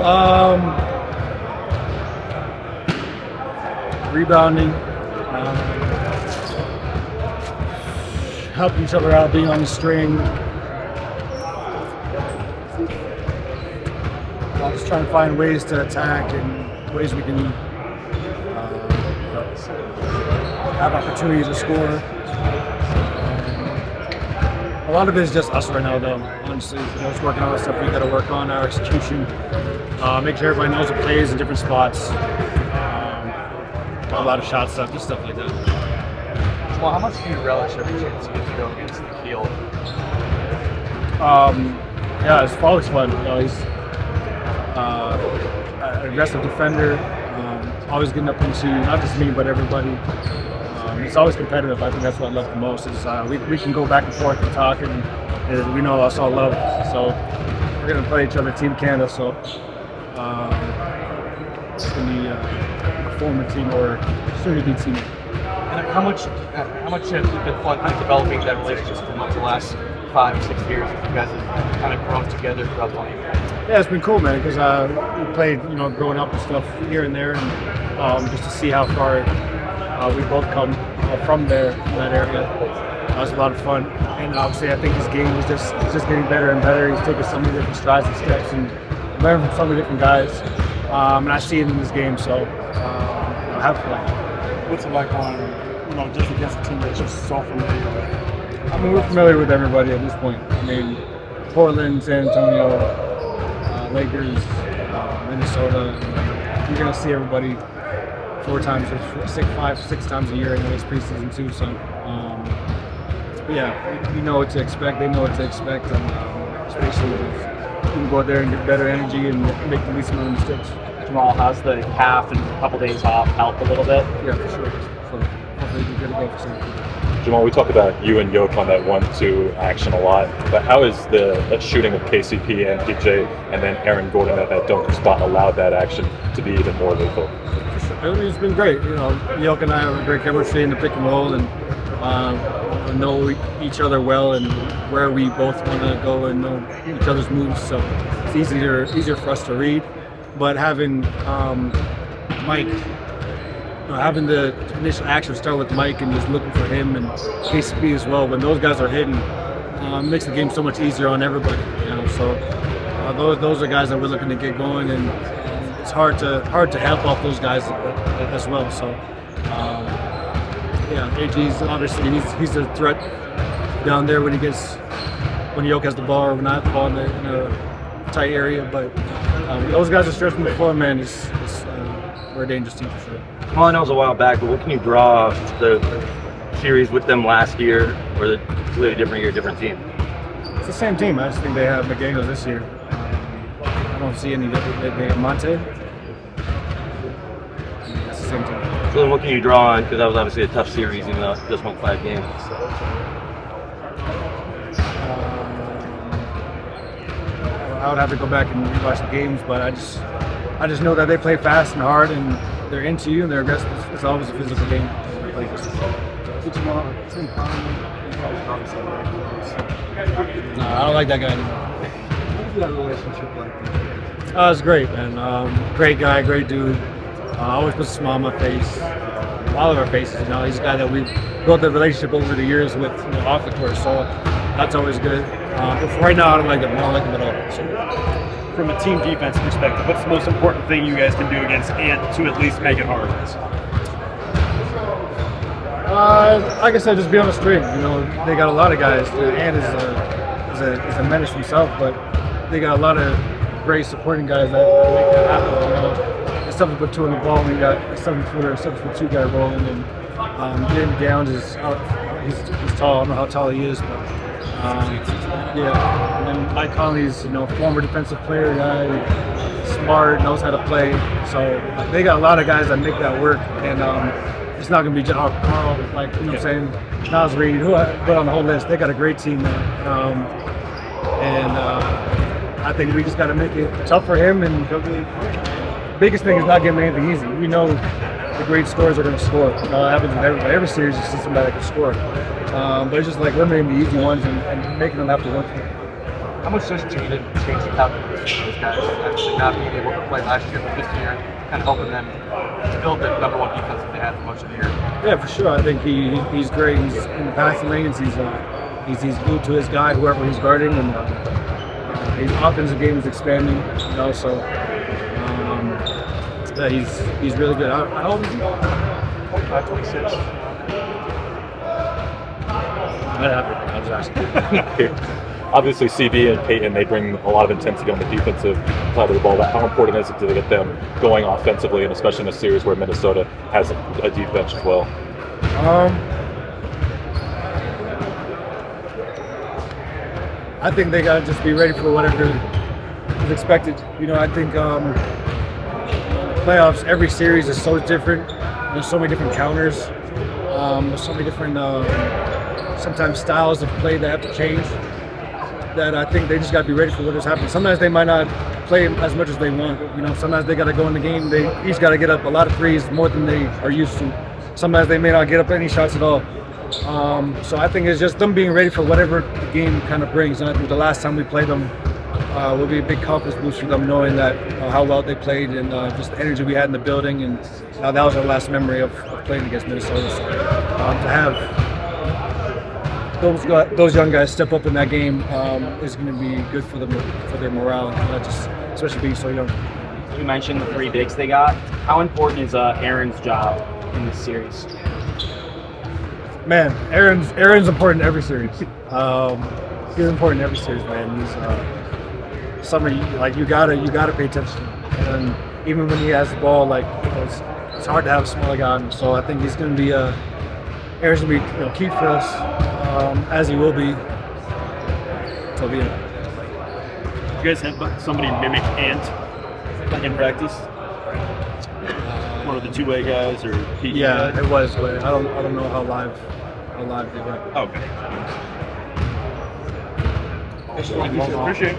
Um, Rebounding, helping each other out, being on the string. Just trying to find ways to attack and ways we can have opportunities to score. A lot of it is just us right now, though. Honestly, just working on the stuff we got to work on, our execution, make sure everybody knows the plays in different spots. A lot of shot stuff, just stuff like that. Well, how much do you relish every chance you get to go against the field? Yeah, it's always fun. He's an aggressive defender, always getting up into not just me but everybody. It's always competitive. I think that's what I love the most. Is we can go back and forth and talk, and we know us all love. So we're gonna play each other, Team Canada. So it's gonna be a former team or soon to be team. And how much has it been fun kind of developing that relationship from the last 5-6 years? You guys have kind of grown together throughout the league. Yeah, it's been cool, man, because we played, growing up and stuff here and there, and just to see how far we both come from that area. That was a lot of fun, and obviously I think his game is just getting better and better. He's taking so many different strides and steps and learning from so many different guys, and I see it in this game. So have fun. What's it like on, just against a team that you're so familiar with? I mean, we're familiar with everybody at this point. I mean, Portland, San Antonio, Lakers, Minnesota. You're gonna see everybody 6 times a year in this preseason too. So, yeah, we know what to expect. They know what to expect, and especially we can go out there and get better energy and make the least amount of mistakes. Jamal, how's the calf and a couple days off help a little bit? Yeah, for sure. So hopefully we're good to go for something. Jamal, we talk about you and Jokic on that 1-2 action a lot, but how is the shooting of KCP and PJ and then Aaron Gordon at that dunker spot allowed that action to be even more lethal? It's been great. Jokic and I have a great chemistry in the pick and roll, and know each other well and where we both want to go and know each other's moves. So it's easier for us to read. But having Mike, having the initial action start with Mike and just looking for him and KCP as well, when those guys are hitting, it makes the game so much easier on everybody. So those are guys that we're looking to get going, and it's hard to help off those guys as well. So yeah, AG's obviously he's a threat down there when Jokic has the ball or when I have the ball in a tight area, but those guys are stretching the floor, man. We're a dangerous team for sure. Well, I know it was a while back, but what can you draw the series with them last year, or the completely different year, different team? It's the same team. I just think they have McGangle this year. I don't see any different. They have Monte. That's the same team. So then what can you draw on? Because that was obviously a tough series, even though it just went 5 games. I would have to go back and rewatch the games, but I just know that they play fast and hard, and they're into you and they're aggressive. It's always a physical game. No, I don't like that guy anymore. What's that relationship like? It's great, man. Great guy, great dude. Always puts a smile on my face. All of our faces, He's a guy that we've built a relationship over the years with off the court, so that's always good. But for right now, I don't like him. I don't like him at all. So. From a team defense perspective, what's the most important thing you guys can do against Ant to at least make it hard? Like I said, just be on the string. They got a lot of guys. Ant is a menace himself, but they got a lot of great supporting guys that make that happen. It's 7'2" on the ball. We got a 7-footer, 7'2" guy rolling, and James Downs is he's tall. I don't know how tall he is, but yeah. And then Mike Conley's former defensive player guy, smart, knows how to play. So they got a lot of guys that make that work, and it's not going to be Carl, like what I'm saying, Nas Reed, who I put on the whole list. They got a great team, man. And I think we just got to make it tough for him. And the biggest thing is not giving anything easy. We know the great scorers are going to score. It happens in every series. You see somebody that can score. But it's just like limiting the easy ones and making them have to work for it. How much does change the calculation of those guys? Actually not being able to play last year, but this year, kind of helping them to build the number one defense that they had for much of the year. Yeah, for sure. I think he's great. He's in the passing lanes. He's glued to his guy, whoever he's guarding, and his offensive game is expanding. You know, so yeah, he's really good. How old is he? 25, 26. I was asking. Obviously, CB and Peyton, they bring a lot of intensity on the defensive side of the ball. But how important is it to get them going offensively, and especially in a series where Minnesota has a deep bench as well? I think they gotta just be ready for whatever is expected. You know, I think playoffs, every series is so different. There's so many different counters. There's so many different sometimes styles of play that have to change. That I think they just gotta be ready for what is happening. Sometimes they might not play as much as they want. You know, sometimes they gotta go in the game. They each gotta get up a lot of threes, more than they are used to. Sometimes they may not get up any shots at all. So I think it's just them being ready for whatever the game kind of brings. And I think the last time we played them will be a big confidence boost for them, knowing that how well they played and just the energy we had in the building. And that was our last memory of playing against Minnesota. So to have those young guys step up in that game is going to be good for them, for their morale, and just especially being so young. You mentioned the 3 bigs they got. How important is Aaron's job in this series? Man, Aaron's important in every series. He's important in every series, man. He's somebody like you gotta pay attention. And even when he has the ball, like it's hard to have a smaller guy on him. So I think he's gonna be Aaron's gonna be key for us, as he will be. So be it. You guys have somebody mimic Ant in practice? One of the two-way guys or PG Yeah, guys? it was, but I don't know how live they were. Okay. Thank you. Appreciate it.